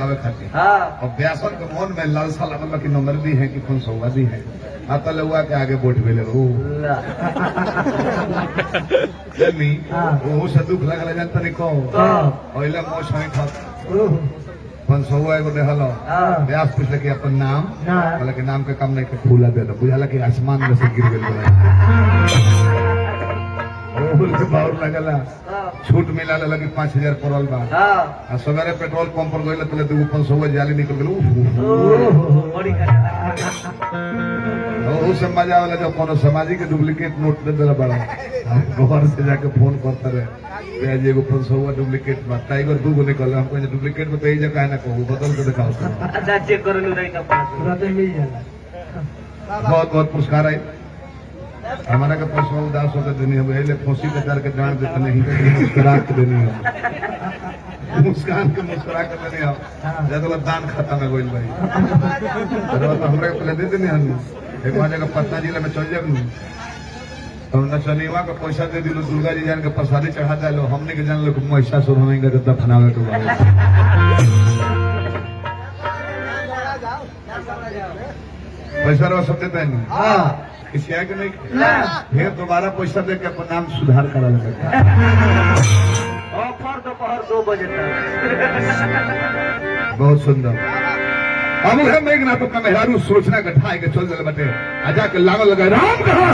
आवे खातिर हाँ और ब्यासन के मन में लालसा लागल कि नंबर दी है कि कौन सौगा दी है आता लुआ के आगे वोट भेले ओ जमी वो से दुख लगल जानता नहीं को ओइला मो सही था कौन सौगा एगो देहलो ब्यास पूछले कि अपन नाम बोले कि नाम के काम नहीं के फूला दे दो बुझाला कि आसमान में से गिर गेल बोल के बाउर लगला छूट मिला लगी 5000 पड़ल बा आ सवेरे पेट्रोल पंप पर गइल तले 200 जाली निकल गेल ओ सब मजा वाला जो कोनो सामाजिक डुप्लीकेट नोट दे देला बड़ा घर से जाके फोन करता रहे भेज एगो 500 डुप्लीकेट बा टाइगर 2 गो निकल हमको डुप्लीकेट में पेज का है ना कहू बदल के दिखाओ अच्छा चेक कर लो नहीं का पूरा तो मिल जाला बहुत बहुत पुरस्कार है हमारा का पैसा उदास होकर देनी है पहले फोसी के कर के जान देते नहीं मुस्कुरा के देनी है मुस्कान के मुस्कुरा के देनी है जब दान खाता में गोइल भाई तो हमरा के पहले दे देनी हम एक बार जगह पटना जिला में चल जाब तो न शनिवार का पैसा दे दिलो दुर्गा जी जान के प्रसादी चढ़ा दिलो हमने के जान लो महिषासुर होएंगे तो दफनावे के बाद पैसा रो सब देता है नहीं हां किसी आगे नहीं फिर दोबारा पैसा दे के अपन नाम सुधार करा लगा ऑफर दोपहर 2 बजे तक बहुत सुंदर अब हम एक ना तो मेहरारू सोचना गठाए के चल चल बटे आजा के लागल लगा राम कहा